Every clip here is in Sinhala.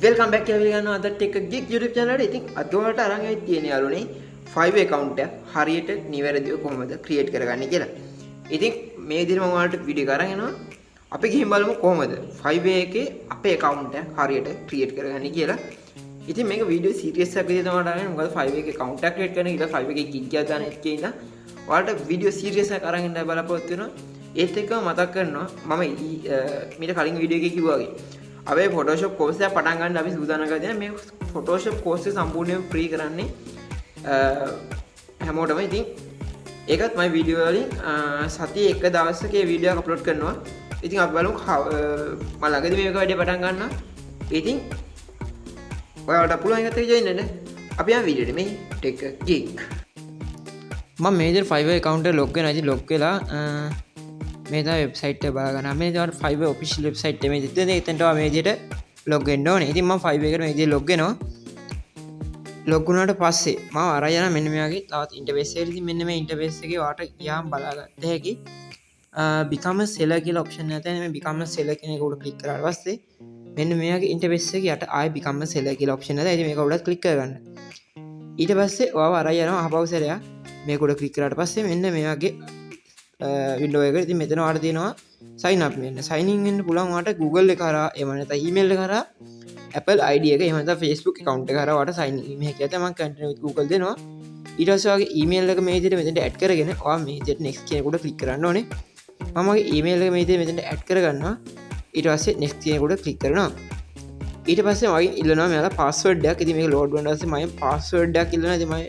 වෙල්කම් බැක් කියලා පිළිගන්නවා අදත් එක්ක ගිග් YouTube channel එකට. ඉතින් අද ඔයාලට අරන් ඇවිත් තියෙන යාළුවනේ 5 account එක හරියට නිවැරදිව කොහොමද create කරගන්නේ කියලා. ඉතින් මේ විදිහට මම ඔයාලට වීඩියෝ එක අරන් එනවා. අපි ගිහින් බලමු කොහොමද 5 එකේ අපේ account එක හරියට create කරගන්නේ කියලා. ඉතින් මේක වීඩියෝ සීරීස් එකක් විදිහට තමයි අරන්. මොකද 5 එකේ account එක create කරන එක 5 එකේ gig එකක් දාන එකේ ඉඳලා ඔයාලට වීඩියෝ සීරීස් එකක් අරන් ඉන්න බලාපොරොත්තු වෙනවා. ඒත් එක්කම මතක් කරනවා මම මීට කලින් වීඩියෝ එකේ කිව්වා වගේ අපේ ෆොටෝෂොප් කෝස් එක පටන් ගන්න අපි සූදානම් කරලා තියෙනවා. මේ ෆොටෝෂොප් කෝස් එක සම්පූර්ණයෙන් ෆ්‍රී කරන්නේ හැමෝටම. ඉතින් ඒකත් මම වීඩියෝ වලින් සතියේ එක දවසක ඒ වීඩියෝ එක අප්ලෝඩ් කරනවා. ඉතින් අපි බලමු මම ළඟදී මේක වැඩි පටන් ගන්නවා. ඉතින් ඔයාලට පුළුවන් එකත් එක්ක join වෙන්න. අපි යමු වීඩියෝට. මේ ටෙක් ගිග් මම මේජර් 5 account එක log වෙනවා. ඉතින් log වෙලා මේ තමයි වෙබ්සයිට් එක බලගන්න. මේ තමයි 5 official website එක. මේ දෙතන එතනට මේ විදිහට log වෙන්න ඕනේ. ඉතින් මම 5 එකට මේ විදිහට log වෙනවා. log වුණාට පස්සේ මම අරන් යන මෙන්න මෙයාගේ තවත් ඉන්ටර්ෆේස් එකකට. ඉතින් මෙන්න මේ ඉන්ටර්ෆේස් එකේ ඔයාලට ගියාම බලාගන්න හැකි become a seller කියලා option එක තියෙනවා. මේ become a seller කියන එක උඩ click කරාට පස්සේ මෙන්න මෙයාගේ ඉන්ටර්ෆේස් එකේ යට ආයෙ become a seller කියලා option එක. ඉතින් මේක උඩ click කරගන්න. ඊට පස්සේ ඔයාව අරන් යනවා අහපව් සැරයක්. මේක උඩ click කරාට පස්සේ මෙන්න මෙයාගේ වින්ඩෝ එක. ඉතින් මෙතන ඔයාලට තියෙනවා sign up වෙන්න. sign in වෙන්න පුළුවන් ඔයාලට Google එක කරා එහෙම නැත්නම් email එක කරා Apple ID එක එහෙම නැත්නම් Facebook account එක කරා ඔයාලට sign in මේ කියත මම continue with Google දෙනවා. ඊට පස්සේ ඔයාගේ email එක මේ විදිහට මෙතනට add කරගෙන ඔයා මේ විදිහට next කියන උඩ click කරන්න ඕනේ. මම මගේ email එක මේ විදිහට මෙතනට add කරගන්නවා. ඊට පස්සේ next කියන උඩ click කරනවා. ඊට පස්සේ මගෙන් ඉල්ලනවා මෙයාලා password එකක්. ඉතින් මේක load වුණාට පස්සේ මම password එකක් ඉල්ලනවා. ඉතින් මම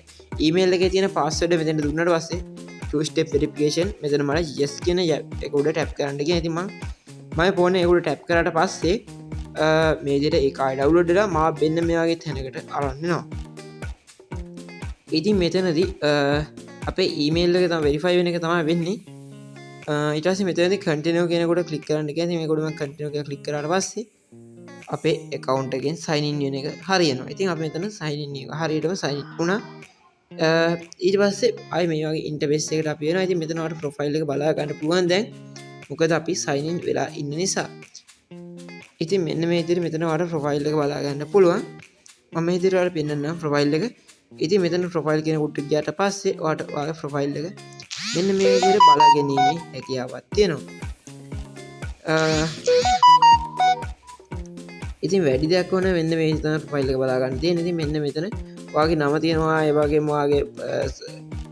email එකේ තියෙන password එක මෙතනට දුන්නාට පස්සේ two step verification මෙතන මම yes කියන එක උඩ tap කරන්න කියන. ඉතින් මම ෆෝන් එක උඩ tap කරාට පස්සේ මේ විදිහට ඒක ආයි download වෙලා මාව වෙන්න මේ වගේ තැනකට අරන් එනවා. ඉතින් මෙතනදී අපේ email එක තමයි verify වෙන එක තමයි වෙන්නේ. ඊට පස්සේ මෙතනදී continue කියන කොට click කරන්න කියන. ඉතින් මේක උඩ මම continue කියලා click කරාට පස්සේ අපේ account එකෙන් sign in වෙන එක හරියනවා. ඉතින් අපි මෙතන sign in එක හරියටම sign in වුණා. ඊට පස්සේ ආයි මේ වගේ ඉන්ටර්ෆේස් එකකට අපි එනවා. ඉතින් මෙතන ඔයාලට ප්‍රොෆයිල් එක බලා ගන්න පුළුවන් දැන්. මොකද අපි sign in වෙලා ඉන්න නිසා. ඉතින් මෙන්න මේ විදිහට මෙතන ඔයාලට ප්‍රොෆයිල් එක බලා ගන්න පුළුවන්. මම මේ විදිහට ඔයාලට පෙන්නන්නම් ප්‍රොෆයිල් එක. ඉතින් මෙතන ප්‍රොෆයිල් කියන කොට ගියාට පස්සේ ඔයාලට ඔයාගේ ප්‍රොෆයිල් එක මෙන්න මේ විදිහට බලා ගැනීමේ හැකියාවක් තියෙනවා. ඉතින් වැඩි දෙයක් ඕන වෙන්න මේ විදිහට ප්‍රොෆයිල් එක බලා ගන්න තියෙන. ඉතින් මෙන්න මෙතන ඔයාගේ නම තියෙනවා. ඒ වගේම ඔයාගේ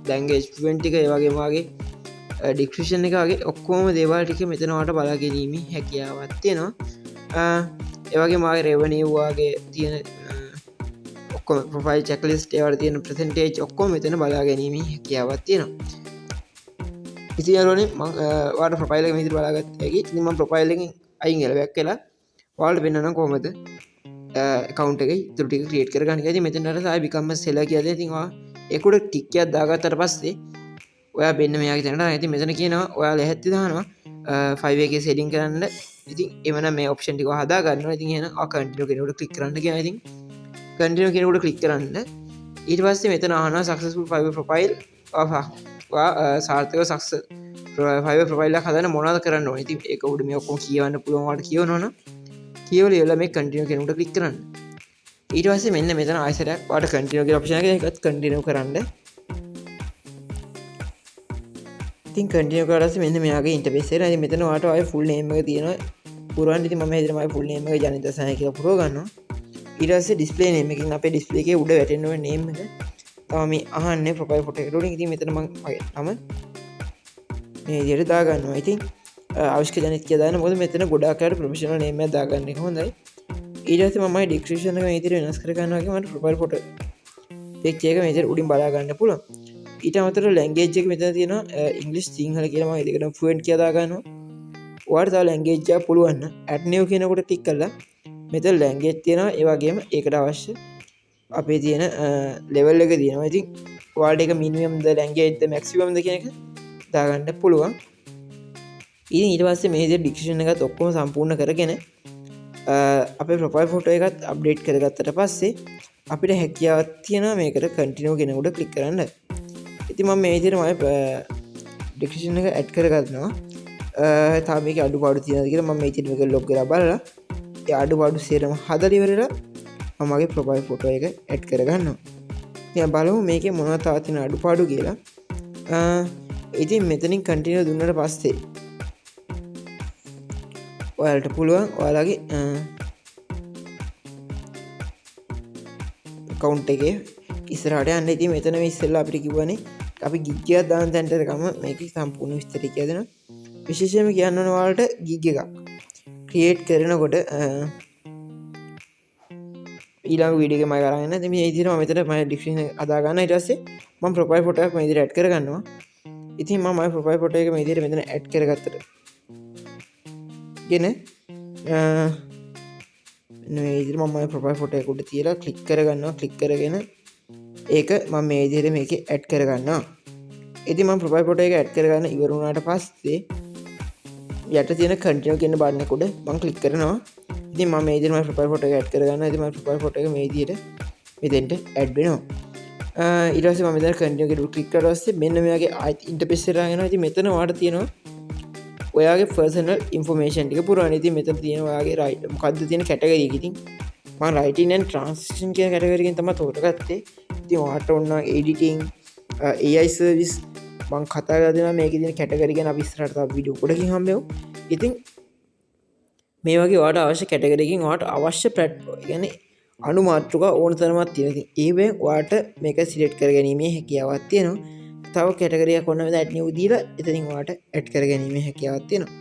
ලැන්ග්වේජ් ෆ්ලුවෙන්ට් එක, ඒ වගේම ඔයාගේ ඩිස්ක්‍රිප්ෂන් එක වගේ ඔක්කොම දේවල් ටික මෙතන ඔයාලට බලා ගැනීමේ හැකියාවක් තියෙනවා. ඒ වගේම ඔයාගේ රෙවෙනියු, ඔයාගේ තියෙන ඔක්කොම ප්‍රොෆයිල් චෙක්ලිස්ට්, ඒවට තියෙන පර්සන්ටේජ් ඔක්කොම මෙතන බලා ගැනීමේ හැකියාවක් තියෙනවා. ඉතින් යාළුවනේ මම ඔයාලට ප්‍රොෆයිල් එක මේ විදිහට බලාගත්ත හැකි. ඉතින් මම ප්‍රොෆයිල් එකෙන් අයින් වෙලා බැක් වෙලා ඔයාලට පෙන්නනවා කොහොමද account එකේ ඉතුරු ටික create කරගන්න කියලා. ඉතින් මෙතන අර සායි become a seller කියලා දෙනවා. ඉතින් ඔයා ඒක උඩ ටික් එකක් දාගත්තට පස්සේ ඔයා වෙන්න මෙයාගේ තැනට ආවා. ඉතින් මෙතන කියනවා ඔයා ලැහැත්ති දානවා 5 එකේ setting කරන්න. ඉතින් එවනම් මේ option ටික හදා ගන්නවා. ඉතින් එහෙනම් ඔයා continue කියන උඩ click කරන්න කියනවා. ඉතින් continue කියන උඩ click කරන්න. ඊට පස්සේ මෙතන අහනවා successful 5 profile. ඔයා සාර්ථකව success 5 profile එකක් හදන්න මොනවද කරන්න ඕනේ. ඉතින් ඒක උඩ මේ ඔක්කොම කියවන්න පුළුවන්. ඔයාලට කියවනවනම් කියවල ඉවරලා මේ continue කියන උඩ click කරන්න. ඊට පස්සේ මෙන්න මෙතන ආයෙසරයක් ඔයාලට continue කියලා option එක එකත් continue කරන්න. ඉතින් continue කරලා පස්සේ මෙන්න මෙයාගේ interface එක. ඉතින් මෙතන ඔයාලට ආයෙ full name එක තියෙනවා. පුරවන්න. ඉතින් මම හිතනවා මගේ full name එක ජනිත සහය කියලා පුරව ගන්නවා. ඊට පස්සේ display name එකකින් අපේ display එකේ උඩ වැටෙන්න ඕනේ name එක. තමයි මේ අහන්නේ profile photo එකට උඩින්. ඉතින් මෙතන මම මගේ නම මේ විදිහට දා ගන්නවා. ඉතින් අවශ්‍ය ජනිත කියලා දාන්න. මොකද මෙතන ගොඩාක් අයට ප්‍රොෆෙෂනල් නේම් එකක් දාගන්න එක හොඳයි. ඊට පස්සේ මම ඩිස්ක්‍රිප්ෂන් එක මේ විදිහට වෙනස් කර ගන්නවා. වගේ මට ප්‍රොෆයිල් ෆොටෝ පික්චර් එක මේ විදිහට උඩින් බලා ගන්න පුළුවන්. ඊට අමතරව ලැන්ග්වේජ් එක මෙතන තියෙනවා ඉංග්‍රීසි සිංහල කියලා මම දෙකටම ෆ්ලුවෙන්ට් කියලා දා ගන්නවා. ඔයාලට තව ලැන්ග්වේජ් එකක් පුළුවන් නම් add new කියන කොට ටික් කරලා මෙතන ලැන්ග්වේජ් තියෙනවා. ඒ වගේම ඒකට අවශ්‍ය අපේ තියෙන ලෙවල් එක තියෙනවා. ඉතින් ඔයාලට ඒක මිනිමම් ද ලැන්ග්වේජ් ද මැක්සිමම් ද කියන එක දාගන්න පුළුවන්. ඉතින් ඊට පස්සේ මේ විදිහට ඩිස්ක්‍රිප්ෂන් එකත් ඔක්කොම සම්පූර්ණ කරගෙන අපේ ප්‍රොෆයිල් ෆොටෝ එකත් අප්ඩේට් කරගත්තට පස්සේ අපිට හැකියාවක් තියෙනවා මේකට continue කියන උඩ click කරන්න. ඉතින් මම මේ විදිහට මම ඩිස්ක්‍රිප්ෂන් එක ඇඩ් කරගන්නවා. තාම මේක අඩුපාඩු තියෙනවද කියලා මම මේ විදිහට මේක log කරලා බලලා ඒ අඩුපාඩු සේරම හදලා ඉවරලා මගේ ප්‍රොෆයිල් ෆොටෝ එක ඇඩ් කරගන්නවා. දැන් බලමු මේකේ මොනවද තව තියෙන අඩුපාඩු කියලා. ඉතින් මෙතනින් කන්ටිනියු දුන්නට පස්සේ ඔයාලට පුළුවන් ඔයාලගේ account එකේ ඉස්සරහට යන්න. ඉතින් මෙතන මේ ඉස්සෙල්ලා අපිට කිව්වනේ අපි gig එකක් දාන තැනට ගම මේකේ සම්පූර්ණ විස්තරය කියලා දෙනවා. විශේෂයෙන්ම කියන්න ඕන ඔයාලට gig එකක් create කරනකොට ඊළඟ වීඩියෝ එකේ මම කරගෙන ඉතින් මේ විදිහට මම මෙතන මම description හදා ගන්න. ඊට පස්සේ මම ප්‍රොෆයිල් ෆොටෝ එකක් මේ විදිහට ඇඩ් කරගන්නවා. ඉතින් මම මගේ ප්‍රොෆයිල් ෆොටෝ එක මේ විදිහට මෙතන ඇඩ් කරගත්තට ගෙන මේ විදිහට මම මගේ ප්‍රොෆයිල් ෆොටෝ එක උඩ තියලා ක්ලික් කරගන්නවා. ක්ලික් කරගෙන ඒක මම මේ විදිහට මේකේ ඇඩ් කරගන්නවා. ඉතින් මම ප්‍රොෆයිල් ෆොටෝ එක ඇඩ් කරගන්න ඉවර වුණාට පස්සේ යට තියෙන කන්ටිනියු කියන බටන් එක උඩ මම ක්ලික් කරනවා. ඉතින් මම මේ විදිහට මගේ ප්‍රොෆයිල් ෆොටෝ එක ඇඩ් කරගන්නවා. ඉතින් මගේ ප්‍රොෆයිල් ෆොටෝ එක මේ විදිහට මෙතෙන්ට ඇඩ් වෙනවා. ඊට පස්සේ මම මෙතන කන්ටිනියු එක ක්ලික් කරලා පස්සේ මෙන්න මේ වගේ ඉන්ටර්ෆේස් එකට යනවා. ඉතින් මෙතන ඔයාලට තියෙනවා ඔයාගේ පර්සනල් ඉන්ෆර්මේෂන් ටික පුරවන්න. ඉතින් මෙතන තියෙන ඔයාගේ මොකද්ද තියෙන කැටගරි එක. ඉතින් මම රයිටින් ඇන්ඩ් ට්‍රාන්ස්ලේෂන් කියන කැටගරි එකෙන් තමයි තෝරගත්තේ. ඉතින් ඔයාලට ඕන නම් එඩිටින් AI සර්විස් මම කතා කරලා දෙනවා. මේකේ තියෙන කැටගරි ගැන අපි ඉස්සරහට තව වීඩියෝ පොඩකින් හම්බෙමු. ඉතින් මේ වගේ ඔයාලට අවශ්‍ය කැටගරි එකකින් ඔයාලට අවශ්‍ය ප්ලැට්ෆෝම් කියන්නේ අනුමාත්‍රිකා ඕන තරමක් තියෙනවා. ඉතින් ඒවෙන් ඔයාලට මේක සිලෙක්ට් කරගැනීමේ හැකියාවක් තියෙනවා. තව කැටගරියක් ඔන්න මෙතන ඇඩ් නිව් දීලා එතනින් ඔයාලට ඇඩ් කරගැනීමේ හැකියාවක් තියෙනවා.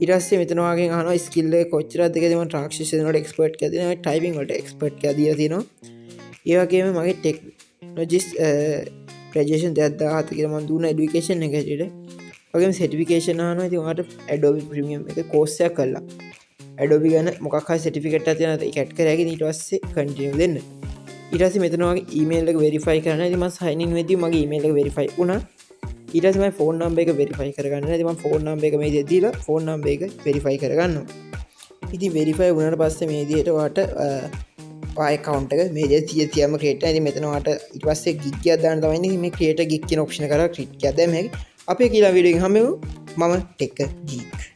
ඊට පස්සේ මෙතන ඔයාගෙන් අහනවා ස්කිල් එක කොච්චරද කියලා. මම ට්‍රාන්ස්ක්‍රිප්ෂන් වලට එක්ස්පර්ට් කියලා දෙනවා. ටයිපින් වලට එක්ස්පර්ට් කියලා දීලා තියෙනවා. ඒ වගේම මගේ ටෙක්නොලොජිස් ග්‍රැජුවේෂන් 2017 කියලා මම දුන්න এডুকেෂන් එක හැටියට. වගේම සර්ටිෆිකේෂන් අහනවා. ඉතින් ඔයාලට Adobe Premium එක කෝස් එකක් කරලා Adobe ගැන මොකක් හරි සර්ටිෆිකේට් එකක් තියෙනවා. ඒක ඇඩ් කරගෙන ඊට පස්සේ කන්ටිනියු දෙන්න. ඊට පස්සේ මෙතන වගේ ඊමේල් එක වෙරිෆයි කරන්න. ඉතින් මම සයින් ඉන් වෙද්දී මගේ ඊමේල් එක වෙරිෆයි වුණා. ඊට පස්සේ මම ෆෝන් නම්බර් එක වෙරිෆයි කරගන්න. ඉතින් මම ෆෝන් නම්බර් එක මේ විදිහට දීලා ෆෝන් නම්බර් එක වෙරිෆයි කරගන්නවා. ඉතින් වෙරිෆයි වුණාට පස්සේ මේ විදිහට ඔයාලට ඔයාගේ account එක මේ විදිහට 100ම ක්‍රියේට් කරනවා. ඉතින් මෙතන ඔයාලට ඊට පස්සේ gig එකක් දාන්න තමයි ඉන්නේ. මේ create a gig කියන ඔප්ෂන් එක කරලා ක්ලික් කරලා දැන් මේක අපේ කියලා වීඩියෝ එකෙන් හම්බෙමු. මම ටෙක් ගීක්.